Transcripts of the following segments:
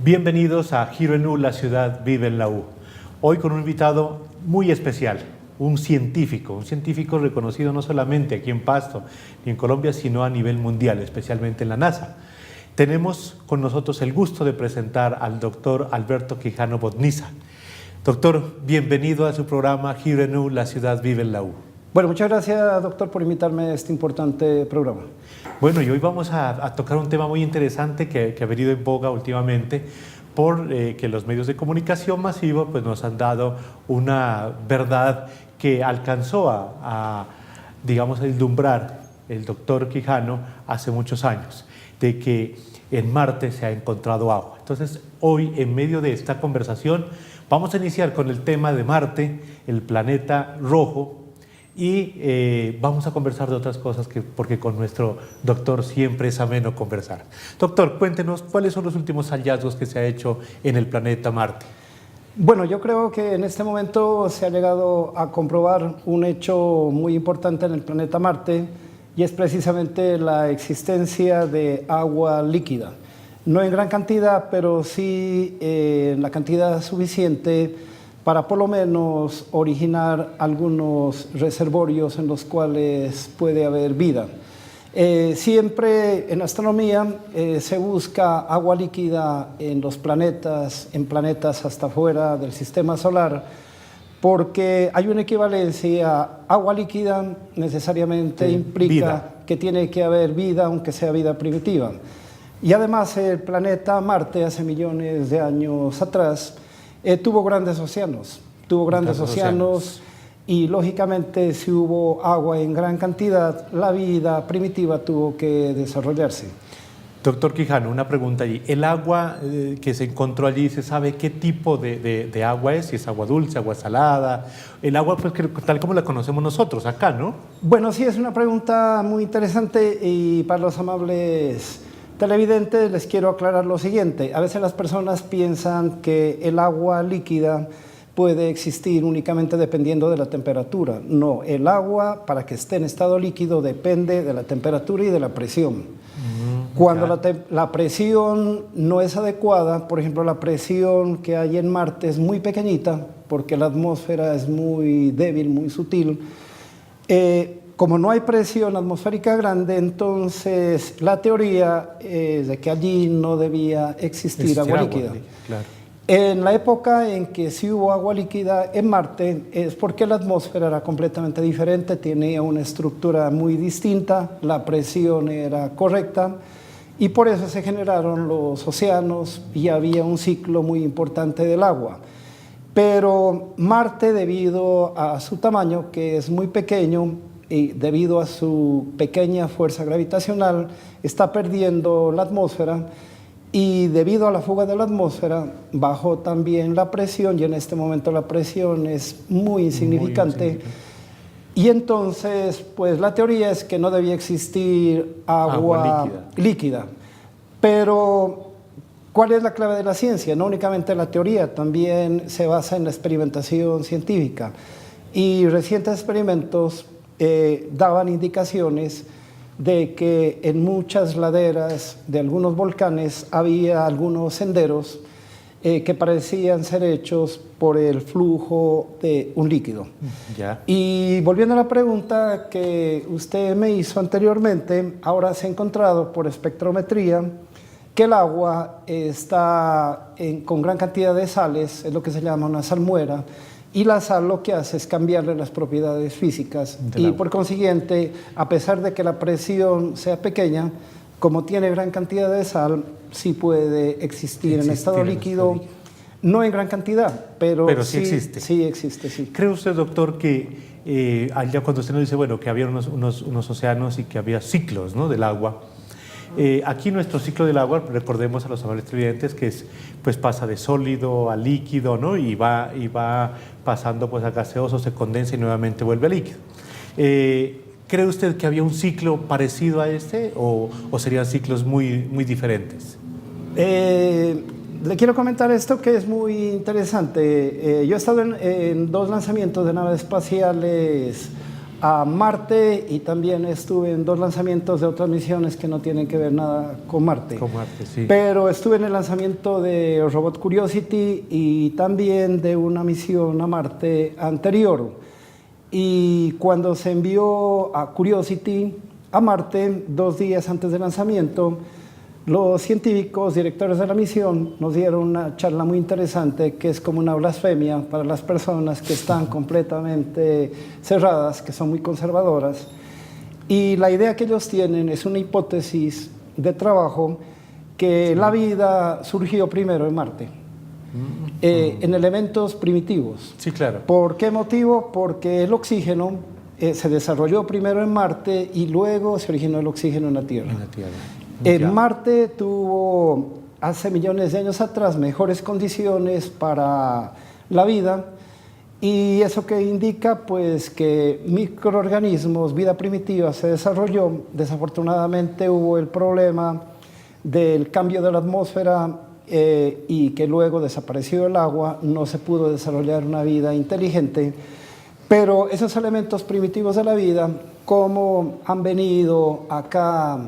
Bienvenidos a Giro en U, la ciudad vive en la U. Hoy con un invitado muy especial, un científico reconocido no solamente aquí en Pasto ni en Colombia, sino a nivel mundial, especialmente en la NASA. Tenemos con nosotros el gusto de presentar al doctor Alberto Quijano Botniza. Doctor, bienvenido a su programa Giro en U, la ciudad vive en la U. Bueno, muchas gracias, doctor, por invitarme a este importante programa. Bueno, y hoy vamos a tocar un tema muy interesante que ha venido en boga últimamente por que los medios de comunicación masiva pues, nos han dado una verdad que alcanzó digamos, a vislumbrar el doctor Quijano hace muchos años, de que en Marte se ha encontrado agua. Entonces, hoy, en medio de esta conversación, vamos a iniciar con el tema de Marte, el planeta rojo, y vamos a conversar de otras cosas porque con nuestro doctor siempre es ameno conversar. Doctor, cuéntenos cuáles son los últimos hallazgos que se ha hecho en el planeta Marte. Bueno, yo creo que en este momento se ha llegado a comprobar un hecho muy importante en el planeta Marte y es precisamente la existencia de agua líquida. No en gran cantidad, pero sí en la cantidad suficiente para por lo menos originar algunos reservorios en los cuales puede haber vida. Siempre en astronomía se busca agua líquida en los planetas, en planetas hasta fuera del sistema solar, porque hay una equivalencia. Agua líquida necesariamente implica vida, que tiene que haber vida, aunque sea vida primitiva. Y además el planeta Marte hace millones de años atrás tuvo grandes océanos, y lógicamente si hubo agua en gran cantidad, la vida primitiva tuvo que desarrollarse. Doctor Quijano, una pregunta allí. ¿El agua que se encontró allí, se sabe qué tipo de agua es? Si es agua dulce, agua salada. El agua, pues, tal como la conocemos nosotros acá, ¿no? Bueno, sí, es una pregunta muy interesante y para los amables televidentes les quiero aclarar lo siguiente. A veces las personas piensan que el agua líquida puede existir únicamente dependiendo de la temperatura. No, el agua para que esté en estado líquido depende de la temperatura y de la presión. Cuando la presión no es adecuada, por ejemplo, la presión que hay en Marte es muy pequeñita porque la atmósfera es muy débil, muy sutil. Como no hay presión atmosférica grande, entonces la teoría es de que allí no debía existir agua líquida. Claro. En la época en que sí hubo agua líquida en Marte es porque la atmósfera era completamente diferente, tenía una estructura muy distinta, la presión era correcta y por eso se generaron los océanos y había un ciclo muy importante del agua. Pero Marte, debido a su tamaño, que es muy pequeño, y debido a su pequeña fuerza gravitacional, está perdiendo la atmósfera y debido a la fuga de la atmósfera bajó también la presión y en este momento la presión es muy insignificante. Y entonces, pues la teoría es que no debía existir agua líquida. Pero, ¿cuál es la clave de la ciencia? No únicamente la teoría, también se basa en la experimentación científica. Y recientes experimentos daban indicaciones de que en muchas laderas de algunos volcanes había algunos senderos que parecían ser hechos por el flujo de un líquido. Ya. Y volviendo a la pregunta que usted me hizo anteriormente, ahora se ha encontrado por espectrometría que el agua está con gran cantidad de sales, es lo que se llama una salmuera, y la sal lo que hace es cambiarle las propiedades físicas y por consiguiente, a pesar de que la presión sea pequeña, como tiene gran cantidad de sal, sí puede existir en estado líquido, no en gran cantidad, pero sí existe. Sí existe, sí. ¿Cree usted, doctor, que allá cuando usted nos dice, bueno, que había unos océanos y que había ciclos, ¿no, del agua? Aquí nuestro ciclo del agua, recordemos a los amables televidentes que pues pasa de sólido a líquido, ¿no? y va pasando pues a gaseoso, se condensa y nuevamente vuelve a líquido. ¿Cree usted que había un ciclo parecido a este o serían ciclos muy diferentes? Le quiero comentar esto que es muy interesante. Yo he estado en 2 lanzamientos de naves espaciales a Marte y también estuve en 2 lanzamientos de otras misiones que no tienen que ver nada con Marte. Con Marte, sí. Pero estuve en el lanzamiento de robot Curiosity y también de una misión a Marte anterior. Y cuando se envió a Curiosity a Marte, 2 días antes del lanzamiento, los científicos, directores de la misión, nos dieron una charla muy interesante que es como una blasfemia para las personas que están completamente cerradas, que son muy conservadoras. Y la idea que ellos tienen es una hipótesis de trabajo que la vida surgió primero en Marte, en elementos primitivos. Sí, claro. ¿Por qué motivo? Porque el oxígeno se desarrolló primero en Marte y luego se originó el oxígeno en la Tierra. En la Tierra. Marte tuvo hace millones de años atrás mejores condiciones para la vida y eso que indica pues que microorganismos, vida primitiva se desarrolló. Desafortunadamente hubo el problema del cambio de la atmósfera y que luego desapareció el agua, no se pudo desarrollar una vida inteligente, pero esos elementos primitivos de la vida, como han venido acá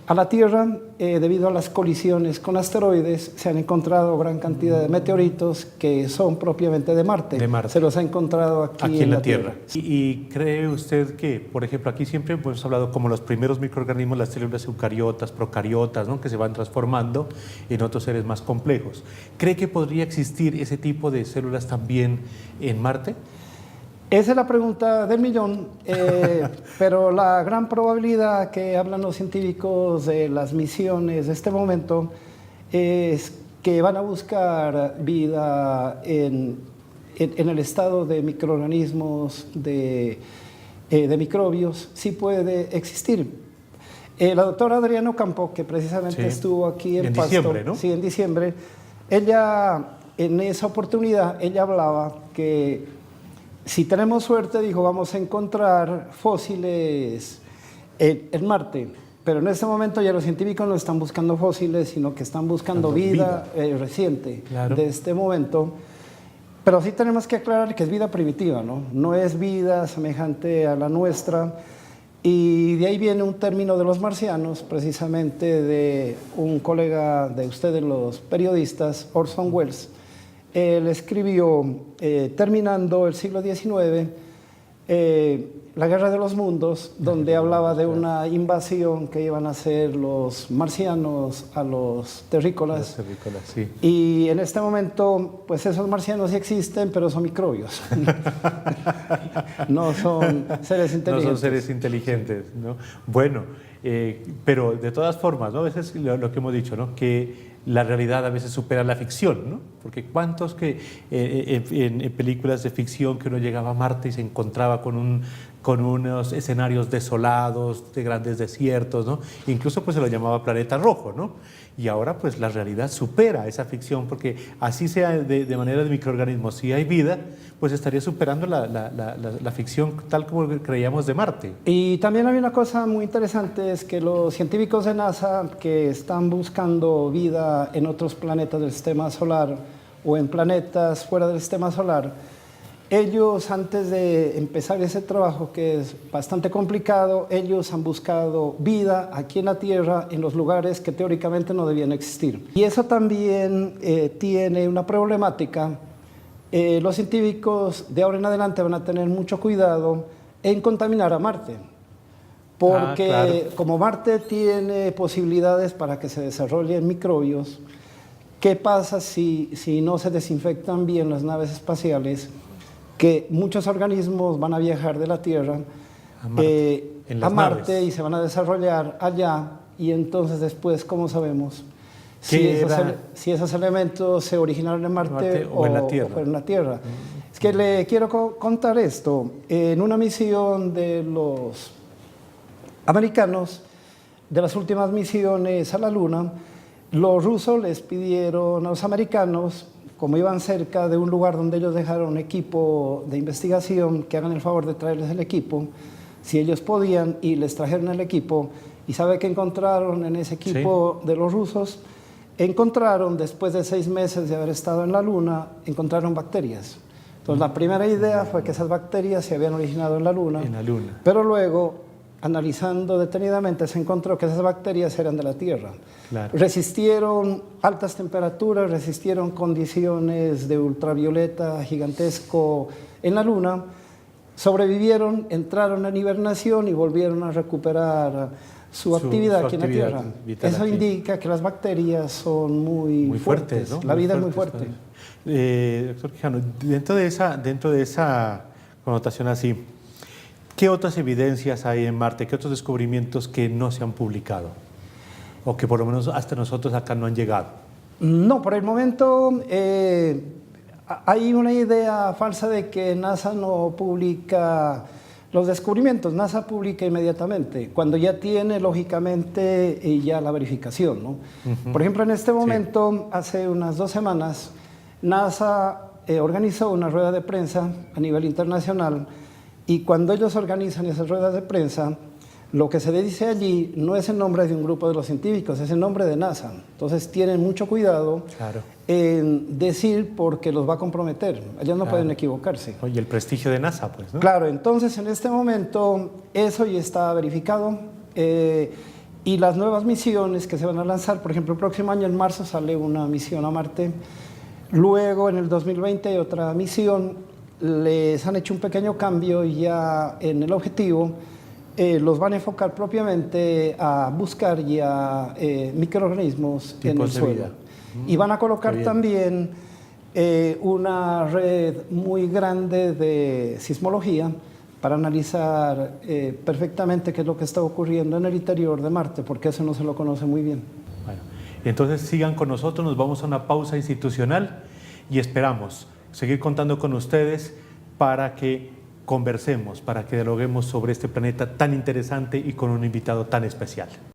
a la Tierra, debido a las colisiones con asteroides, se han encontrado gran cantidad de meteoritos que son propiamente de Marte. De Marte. Se los ha encontrado aquí en la Tierra. ¿Y cree usted que, por ejemplo, aquí siempre hemos hablado como los primeros microorganismos, las células eucariotas, procariotas, ¿no?, que se van transformando en otros seres más complejos? ¿Cree que podría existir ese tipo de células también en Marte? Esa es la pregunta del millón, pero la gran probabilidad que hablan los científicos de las misiones de este momento es que van a buscar vida en el estado de microorganismos, de microbios, sí puede existir. La doctora Adriana Ocampo, que precisamente estuvo aquí en Pasto, diciembre, ¿no? Sí, en diciembre, ella en esa oportunidad, ella hablaba que si tenemos suerte, dijo, vamos a encontrar fósiles en Marte, pero en este momento ya los científicos no están buscando fósiles, sino que están buscando vida reciente, claro, de este momento. Pero sí tenemos que aclarar que es vida primitiva, ¿no? No es vida semejante a la nuestra. Y de ahí viene un término de los marcianos, precisamente de un colega de ustedes, los periodistas, Orson Welles. Él escribió, terminando el siglo XIX, La Guerra de los Mundos, donde hablaba de una invasión que iban a hacer los marcianos a los terrícolas. Los terrícolas, sí. Y en este momento, pues esos marcianos sí existen, pero son microbios. No son seres inteligentes. No son seres inteligentes, ¿no? Bueno, pero de todas formas, ¿no? A veces lo que hemos dicho, ¿no?, que la realidad a veces supera la ficción, ¿no? Porque cuántos que en películas de ficción que uno llegaba a Marte y se encontraba con unos escenarios desolados, de grandes desiertos, ¿no? Incluso pues se lo llamaba Planeta Rojo, ¿no? Y ahora pues la realidad supera esa ficción, porque así sea de manera de microorganismos, si hay vida, pues estaría superando la ficción tal como creíamos de Marte. Y también hay una cosa muy interesante, es que los científicos de NASA que están buscando vida en otros planetas del sistema solar o en planetas fuera del sistema solar, ellos, antes de empezar ese trabajo, que es bastante complicado, ellos han buscado vida aquí en la Tierra, en los lugares que teóricamente no debían existir. Y eso también tiene una problemática. Los científicos de ahora en adelante van a tener mucho cuidado en contaminar a Marte, porque claro, como Marte tiene posibilidades para que se desarrollen microbios, ¿qué pasa si no se desinfectan bien las naves espaciales? Que muchos organismos van a viajar de la Tierra a Marte y se van a desarrollar allá, y entonces después, ¿cómo sabemos si esos elementos se originaron en Marte o en la Tierra? O en la Tierra. Es que le quiero contar esto. En una misión de los americanos, de las últimas misiones a la Luna, los rusos les pidieron a los americanos, como iban cerca de un lugar donde ellos dejaron un equipo de investigación, que hagan el favor de traerles el equipo, si ellos podían, y les trajeron el equipo. ¿Y sabe qué encontraron en ese equipo de los rusos? Encontraron, después de 6 meses de haber estado en la Luna, encontraron bacterias. Entonces, la primera idea fue que esas bacterias se habían originado en la Luna. En la Luna. Pero luego, analizando detenidamente, se encontró que esas bacterias eran de la Tierra. Claro. Resistieron altas temperaturas, resistieron condiciones de ultravioleta gigantesco en la Luna, sobrevivieron, entraron en hibernación y volvieron a recuperar su actividad aquí en la Tierra. Eso aquí. Indica que las bacterias son muy fuertes, ¿no? La vida es muy fuerte. Doctor Quijano, dentro de esa connotación así, ¿qué otras evidencias hay en Marte? ¿Qué otros descubrimientos que no se han publicado? O que por lo menos hasta nosotros acá no han llegado. No, por el momento hay una idea falsa de que NASA no publica los descubrimientos. NASA publica inmediatamente, cuando ya tiene, lógicamente, ya la verificación, ¿no? Por ejemplo, en este momento, hace unas 2 semanas, NASA organizó una rueda de prensa a nivel internacional, y cuando ellos organizan esas ruedas de prensa, lo que se dice allí no es el nombre de un grupo de los científicos, es el nombre de NASA. Entonces tienen mucho cuidado en decir porque los va a comprometer. Ellos no pueden equivocarse. Y el prestigio de NASA, pues, ¿no? Claro, entonces en este momento eso ya está verificado. Y las nuevas misiones que se van a lanzar, por ejemplo, el próximo año en marzo sale una misión a Marte. Luego en el 2020 hay otra misión. Les han hecho un pequeño cambio ya en el objetivo. Los van a enfocar propiamente a buscar ya microorganismos en el suelo. Y van a colocar también una red muy grande de sismología para analizar perfectamente qué es lo que está ocurriendo en el interior de Marte, porque eso no se lo conoce muy bien. Bueno, entonces sigan con nosotros, nos vamos a una pausa institucional y esperamos seguir contando con ustedes para que conversemos, para que dialoguemos sobre este planeta tan interesante y con un invitado tan especial.